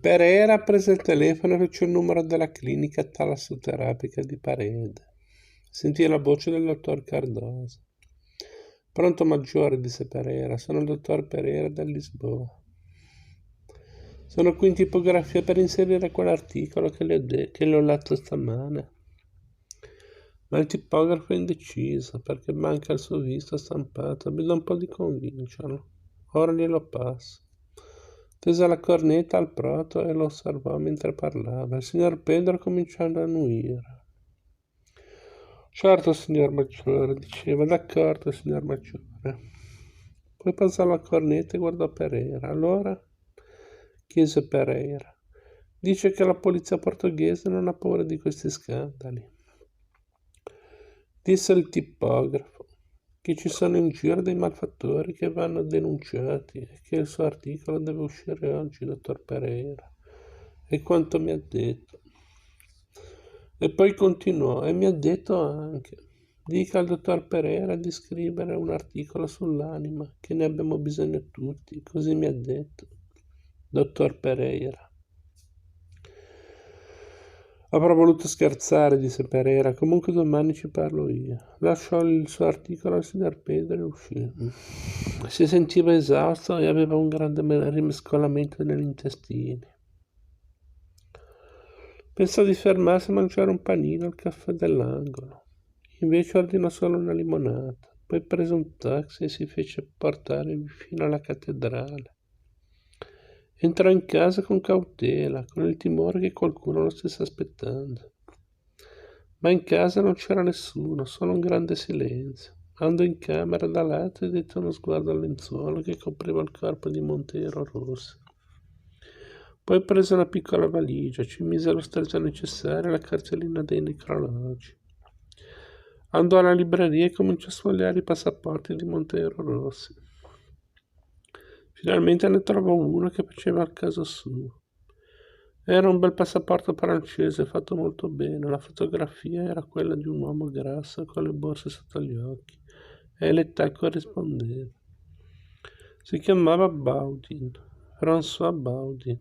Pereira prese il telefono e fece il numero della clinica talassoterapica di Parede. Sentì la voce del dottor Cardoso. Pronto maggiore, disse Pereira, sono il dottor Pereira da Lisboa. Sono qui in tipografia per inserire quell'articolo che le ho letto stamane. Ma il tipografo è indeciso perché manca il suo visto stampato. Vedo un po' di convincerlo. Ora glielo passo. Tese la cornetta al prato e lo osservò mentre parlava. Il signor Pedro cominciò ad annuire. Certo, signor Maggiore, diceva. D'accordo, signor Maggiore. Poi passò la cornetta e guardò Pereira. Allora? Chiese Pereira. Dice che la polizia portoghese non ha paura di questi scandali. Disse il tipografo che ci sono in giro dei malfattori che vanno denunciati e che il suo articolo deve uscire oggi, dottor Pereira. E quanto mi ha detto. E poi continuò, e mi ha detto anche, dica al dottor Pereira di scrivere un articolo sull'anima, che ne abbiamo bisogno tutti, così mi ha detto, dottor Pereira. Avrò voluto scherzare, disse Pereira, comunque domani ci parlo io. Lasciò il suo articolo al signor Pedro e uscì. Si sentiva esausto e aveva un grande rimescolamento negli intestini. Pensò di fermarsi a mangiare un panino al caffè dell'angolo. Invece ordinò solo una limonata. Poi prese un taxi e si fece portare fino alla cattedrale. Entrò in casa con cautela, con il timore che qualcuno lo stesse aspettando. Ma in casa non c'era nessuno, solo un grande silenzio. Andò in camera da letto e dette uno sguardo al lenzuolo che copriva il corpo di Monteiro Rossi. Poi prese una piccola valigia, ci mise lo stregio necessario e la cartellina dei necrologi. Andò alla libreria e cominciò a sfogliare i passaporti di Monteiro Rossi. Finalmente ne trovò uno che faceva il caso suo. Era un bel passaporto francese fatto molto bene. La fotografia era quella di un uomo grasso con le borse sotto gli occhi e l'età corrispondeva. Si chiamava Baudin, François Baudin.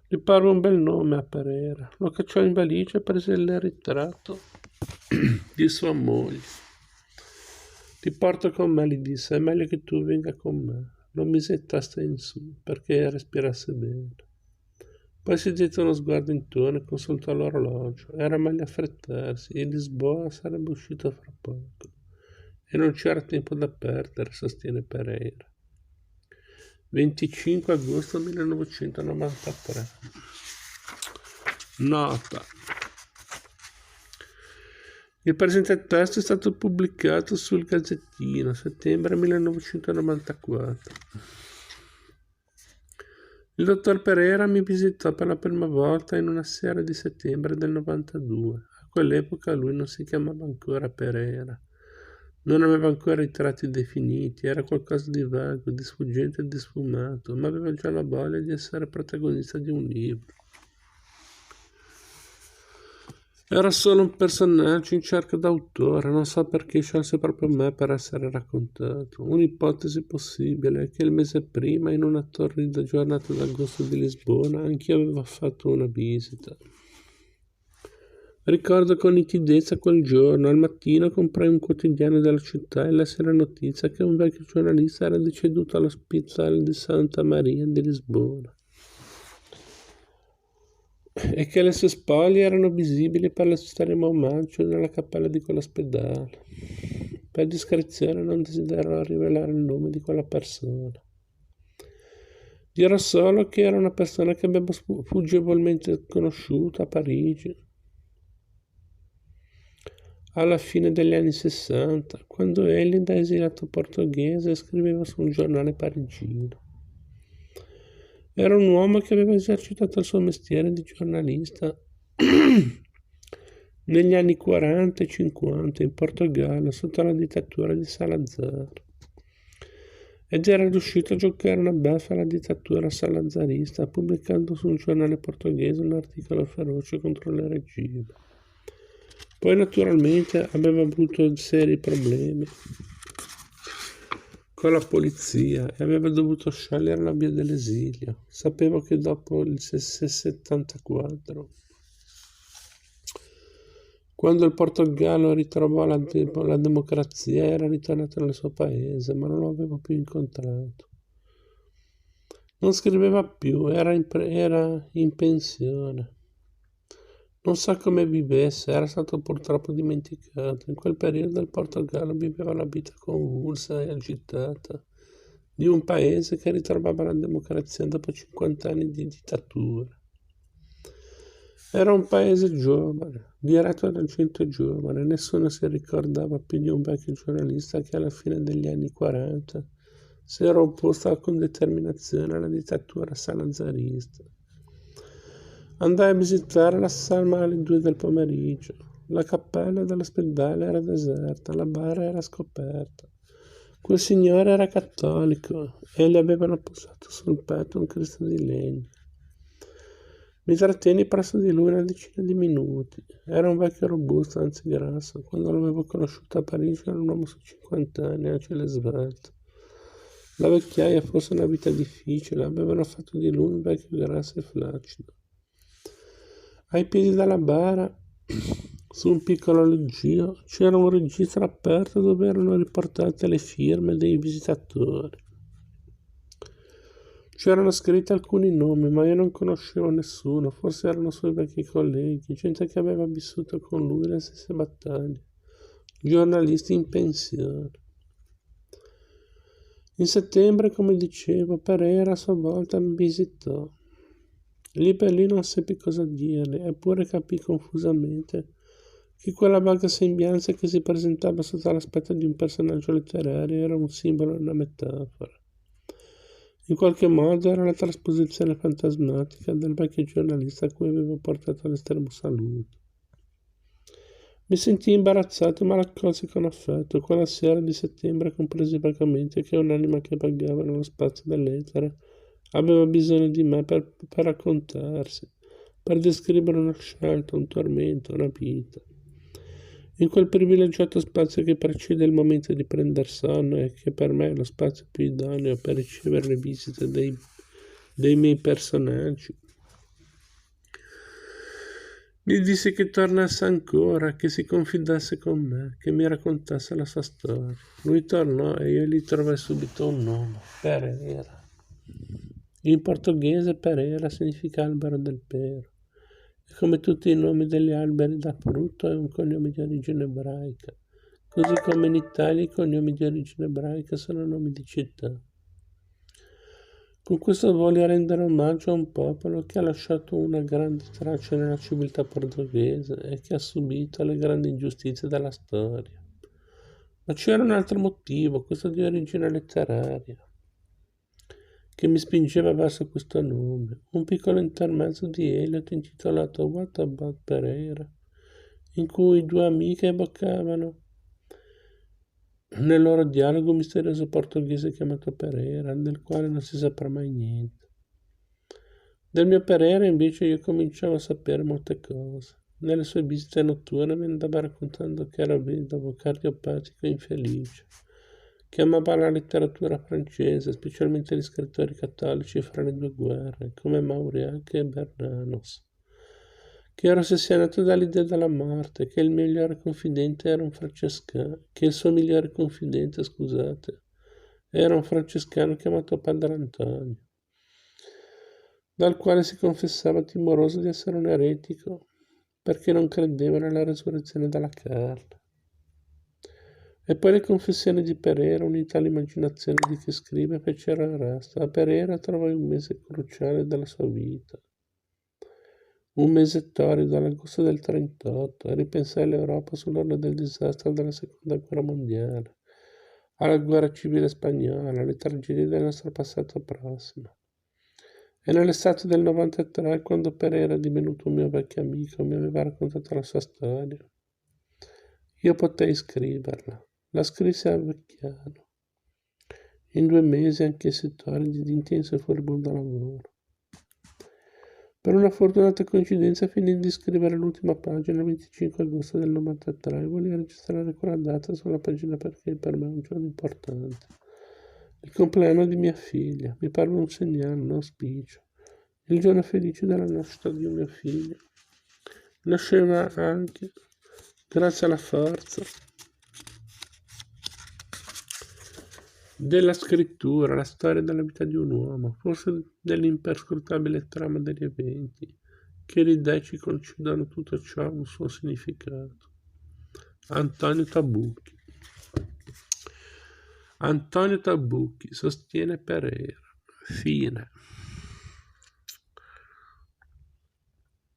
Gli parve un bel nome a Pereira. Lo cacciò in valigia e prese il ritratto di sua moglie. Ti porto con me, gli disse, è meglio che tu venga con me. Lo mise in testa in su perché respirasse bene. Poi si diede uno sguardo intorno e consultò l'orologio. Era meglio affrettarsi e Lisboa sarebbe uscito fra poco. E non c'era tempo da perdere, sostiene Pereira. 25 agosto 1993. Nota. Il presente testo è stato pubblicato sul Gazzettino, settembre 1994. Il dottor Pereira mi visitò per la prima volta in una sera di settembre del 92. A quell'epoca lui non si chiamava ancora Pereira. Non aveva ancora i tratti definiti, era qualcosa di vago, di sfuggente e di sfumato, ma aveva già la voglia di essere protagonista di un libro. Era solo un personaggio in cerca d'autore, non so perché scelse proprio me per essere raccontato. Un'ipotesi possibile è che il mese prima, in una torrida giornata d'agosto di Lisbona, anch'io avevo fatto una visita. Ricordo con nitidezza quel giorno. Al mattino comprai un quotidiano della città e lessi la notizia che un vecchio giornalista era deceduto all'ospedale di Santa Maria di Lisbona e che le sue spoglie erano visibili per l'estremo omaggio nella cappella di quell'ospedale. Per discrezione non desiderò rivelare il nome di quella persona. Dirò solo che era una persona che abbiamo fuggevolmente conosciuto a Parigi alla fine degli anni 60, quando egli, da esiliato portoghese, scriveva su un giornale parigino. Era un uomo che aveva esercitato il suo mestiere di giornalista negli anni 40 e 50 in Portogallo sotto la dittatura di Salazar. ed era riuscito a giocare una beffa alla dittatura salazarista, pubblicando su un giornale portoghese un articolo feroce contro il regime. Poi naturalmente aveva avuto seri problemi con la polizia e aveva dovuto scegliere la via dell'esilio. Sapevo che dopo il 74, quando il Portogallo ritrovò la democrazia, era ritornato nel suo paese, ma non lo avevo più incontrato. Non scriveva più, era in pensione. Non so come vivesse, era stato purtroppo dimenticato. In quel periodo il Portogallo viveva la vita convulsa e agitata di un paese che ritrovava la democrazia dopo 50 anni di dittatura. Era un paese giovane, diretto da gente giovane, nessuno si ricordava più di un vecchio giornalista che alla fine degli anni 40 si era opposto con determinazione alla dittatura salazarista. Andai a visitare la salma alle 2 del pomeriggio. La cappella dell'ospedale era deserta, la bara era scoperta. Quel signore era cattolico e gli avevano posato sul petto un Cristo di legno. Mi trattenni presso di lui una decina di minuti. Era un vecchio robusto, anzi grasso. Quando l'avevo conosciuto a Parigi era un uomo su 50 anni, agile e svelto. La vecchiaia, forse una vita difficile, avevano fatto di lui un vecchio grasso e flaccido. Ai piedi della bara, su un piccolo leggio, c'era un registro aperto dove erano riportate le firme dei visitatori. C'erano scritti alcuni nomi, ma io non conoscevo nessuno, forse erano suoi vecchi colleghi, gente che aveva vissuto con lui le stesse battaglie, giornalisti in pensione. In settembre, come dicevo, Pereira a sua volta mi visitò. Lì per lì non seppi cosa dirle, eppure capì confusamente che quella vaga sembianza che si presentava sotto l'aspetto di un personaggio letterario era un simbolo e una metafora. In qualche modo era la trasposizione fantasmatica del vecchio giornalista a cui avevo portato l'estremo saluto. Mi sentii imbarazzato, ma l'accolsi con affetto. Quella sera di settembre compresi vagamente che un'anima che vagava nello spazio dell'etere aveva bisogno di me per raccontarsi, per descrivere una scelta, un tormento, una vita. In quel privilegiato spazio che precede il momento di prender sonno e che per me è lo spazio più idoneo per ricevere le visite dei miei personaggi, gli disse che tornasse ancora, che si confidasse con me, che mi raccontasse la sua storia. Lui tornò e io gli trovai subito un nome, Pereira. In portoghese Pereira significa albero del pero. E come tutti i nomi degli alberi da frutto è un cognome di origine ebraica, così come in Italia i cognomi di origine ebraica sono nomi di città. Con questo voglio rendere omaggio a un popolo che ha lasciato una grande traccia nella civiltà portoghese e che ha subito le grandi ingiustizie della storia. Ma c'era un altro motivo, questo di origine letteraria, che mi spingeva verso questo nome, un piccolo intermezzo di Eliot intitolato What About Pereira, in cui due amiche evocavano nel loro dialogo un misterioso portoghese chiamato Pereira, del quale non si saprà mai niente. Del mio Pereira invece io cominciavo a sapere molte cose. Nelle sue visite notturne mi andava raccontando che era vedovo, cardiopatico e infelice, che amava la letteratura francese, specialmente gli scrittori cattolici fra le due guerre, come Mauriac e Bernanos, che era ossessionato dall'idea della morte, che il suo migliore confidente, era un francescano chiamato Padre Antonio, dal quale si confessava timoroso di essere un eretico, perché non credeva nella resurrezione dalla carne. E poi le confessioni di Pereira, unite all'immaginazione di chi scrive, fecero il resto. A Pereira trovai un mese cruciale della sua vita. Un mese torrido all'agosto del 38, e ripensai all'Europa sull'orlo del disastro della Seconda Guerra Mondiale, alla guerra civile spagnola, alle tragedie del nostro passato prossimo. E nell'estate del 93, quando Pereira, divenuto un mio vecchio amico, mi aveva raccontato la sua storia, io potei scriverla. La scrissi a Vecchiano. In 2 mesi anch'esse torridi di intenso e furibondo lavoro. Per una fortunata coincidenza finì di scrivere l'ultima pagina il 25 agosto del 93 e volevo registrare quella data sulla pagina perché per me è un giorno importante. Il compleanno di mia figlia, mi parve un segnale, un auspicio. Il giorno felice della nascita di un mio figlio. Nasceva anche, grazie alla forza della scrittura, la storia della vita di un uomo, forse dell'imperscrutabile trama degli eventi, che le dei ci concedono tutto ciò ha un suo significato. Antonio Tabucchi. Antonio Tabucchi sostiene Pereira. Fine.